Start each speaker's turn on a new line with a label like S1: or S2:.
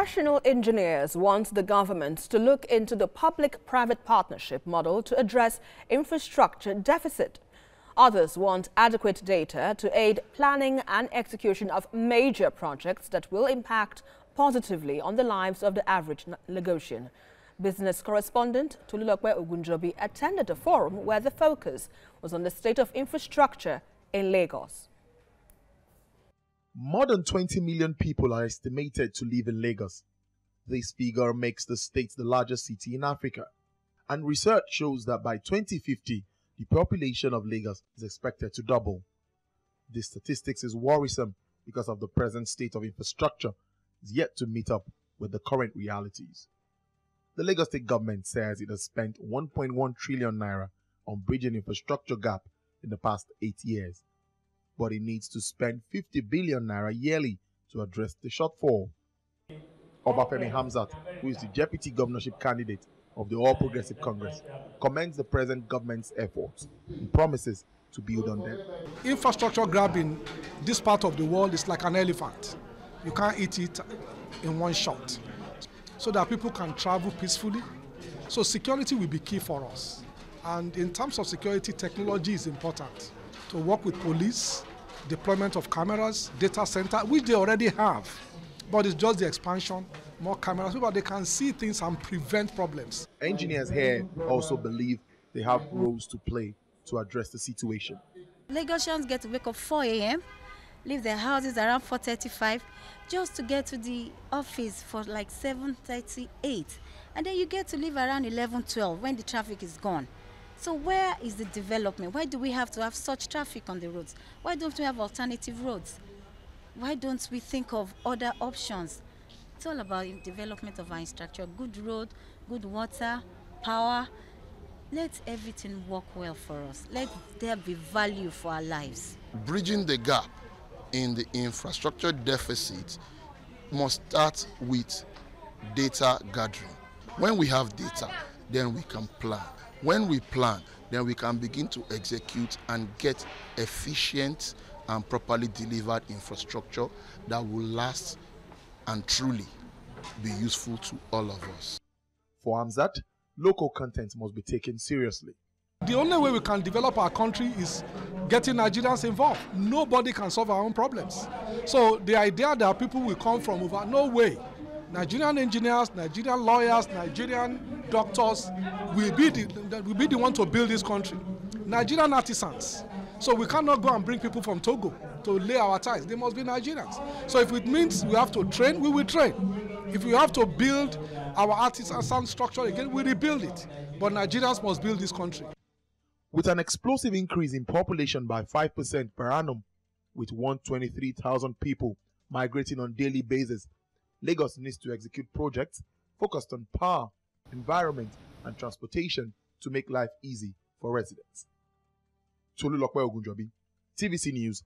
S1: Professional engineers want the government to look into the public-private partnership model to address infrastructure deficit. Others want adequate data to aid planning and execution of major projects that will impact positively on the lives of the average Lagosian. Business correspondent Tolulokwe Ogunjobi attended a forum where the focus was on the state of infrastructure in Lagos.
S2: More than 20 million people are estimated to live in Lagos. This figure makes the state the largest city in Africa. And research shows that by 2050, the population of Lagos is expected to double. This statistics is worrisome because of the present state of infrastructure is yet to meet up with the current realities. The Lagos state government says it has spent 1.1 trillion naira on bridging infrastructure gap in the past 8 years. But it needs to spend 50 billion naira yearly to address the shortfall. Obafemi Hamzat, who is the deputy governorship candidate of the All Progressive Congress, commends the present government's efforts and promises to build on them.
S3: Infrastructure grab in this part of the world is like an elephant. You can't eat it in one shot. So that people can travel peacefully. So security will be key for us. And in terms of security, technology is important. To work with police, deployment of cameras, data center, which they already have. But it's just the expansion, more cameras, so that they can see things and prevent problems.
S2: Engineers here also believe they have roles to play to address the situation.
S4: Lagosians get to wake up 4 a.m., leave their houses around 4:35, just to get to the office for like 7:38. And then you get to leave around 11:12 when the traffic is gone. So where is the development? Why do we have to have such traffic on the roads? Why don't we have alternative roads? Why don't we think of other options? It's all about the development of our infrastructure, good road, good water, power. Let everything work well for us. Let there be value for our lives.
S5: Bridging the gap in the infrastructure deficit must start with data gathering. When we have data, then we can plan. When we plan, then we can begin to execute and get efficient and properly delivered infrastructure that will last and truly be useful to all of us.
S2: For Hamzat, local content must be taken seriously.
S3: The only way we can develop our country is getting Nigerians involved. Nobody can solve our own problems. So the idea that people will come from over, no way. Nigerian engineers, Nigerian lawyers, Nigerian doctors will be the one to build this country. Nigerian artisans. So we cannot go and bring people from Togo to lay our ties. They must be Nigerians. So if it means we have to train, we will train. If we have to build our artisan structure again, we rebuild it. But Nigerians must build this country.
S2: With an explosive increase in population by 5% per annum, with 123,000 people migrating on a daily basis, Lagos needs to execute projects focused on power, environment, and transportation to make life easy for residents. Tolulokwe Ogunjobi, TVC News,